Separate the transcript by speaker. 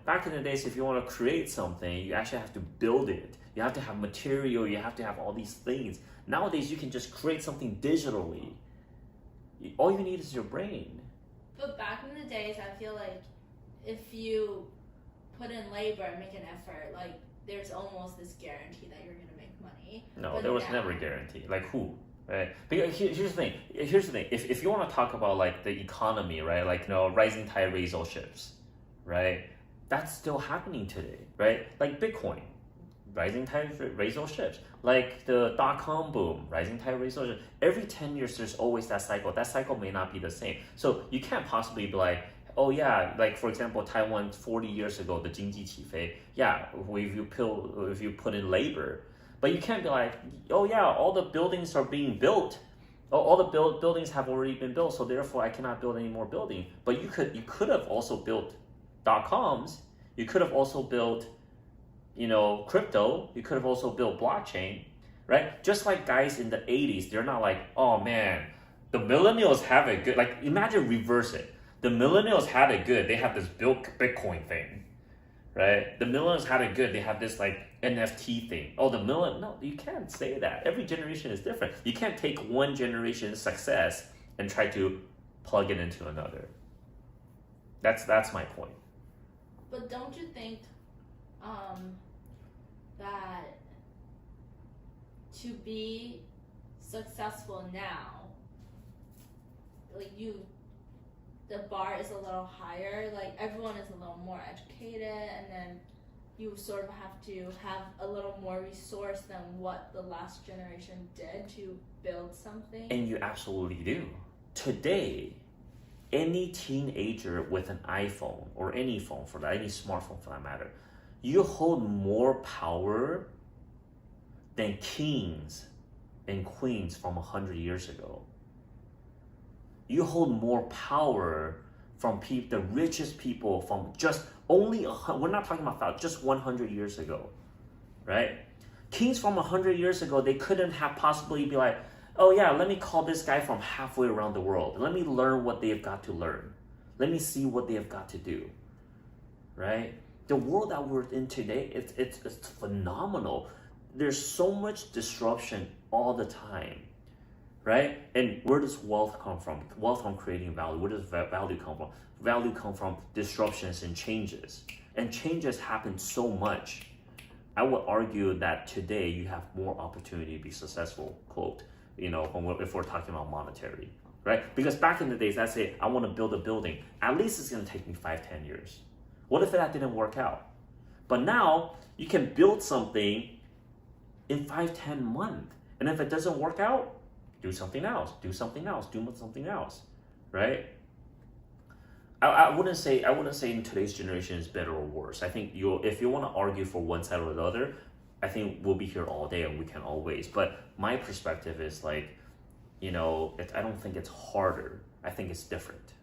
Speaker 1: back in the days, if you want to create something, you actually have to build it. You have to have material, you have to have all these things. Nowadays, you can just create something digitally. All you need is your brain.
Speaker 2: But back in the days, I feel like if you put in labor and make an effort, like there's almost this guarantee that you're gonna make money.
Speaker 1: No,
Speaker 2: but
Speaker 1: there was never a guarantee. Like who? Right? Because here's the thing. Here's the thing. If you want to talk about like the economy, right? Like rising tide raises all ships, right? That's still happening today, right? Like Bitcoin, rising tide raises all ships. Like the .com boom, rising tide raises all ships. Every 10 years, there's always that cycle. That cycle may not be the same. So you can't possibly be like, oh yeah, like for example, Taiwan 40 years ago, the 经济起飞, yeah, if you put in labor, but you can't be like, oh yeah, all the buildings are being built, all the buildings have already been built, so therefore I cannot build any more building. But you could have also built .coms, you could have also built, crypto, you could have also built blockchain, right? Just like guys in the 80s, they're not like, oh man, the millennials have it good. Like imagine reverse it. The millennials had it good. They have this built Bitcoin thing, right? The millennials had it good. They have this like NFT thing. Oh, no, you can't say that. Every generation is different. You can't take one generation's success and try to plug it into another. That's my point.
Speaker 2: But don't you think that to be successful now, like the bar is a little higher, like everyone is a little more educated, and then you sort of have to have a little more resource than what the last generation did to build something?
Speaker 1: And you absolutely do. Today, any teenager with an iPhone, or any phone for that, any smartphone for that matter, you hold more power than kings and queens from 100 years ago. You hold more power from the richest people from just only, we're not talking about just 100 years ago, right? Kings from 100 years ago, they couldn't have possibly be like, oh yeah, let me call this guy from halfway around the world. Let me learn what they've got to learn. Let me see what they have got to do, right? The world that we're in today, it's phenomenal. There's so much disruption all the time. Right? And where does wealth come from? Wealth from creating value. Where does value come from? Value comes from disruptions and changes. And changes happen so much. I would argue that today you have more opportunity to be successful, quote, if we're talking about monetary, right? Because back in the days, let's say I want to build a building. At least it's going to take me 5-10 years. What if that didn't work out? But now you can build something in 5-10 months. And if it doesn't work out, do something else, right? I wouldn't say in today's generation is better or worse. I think if you want to argue for one side or the other, I think we'll be here all day and we can always. But my perspective is like, I don't think it's harder. I think it's different.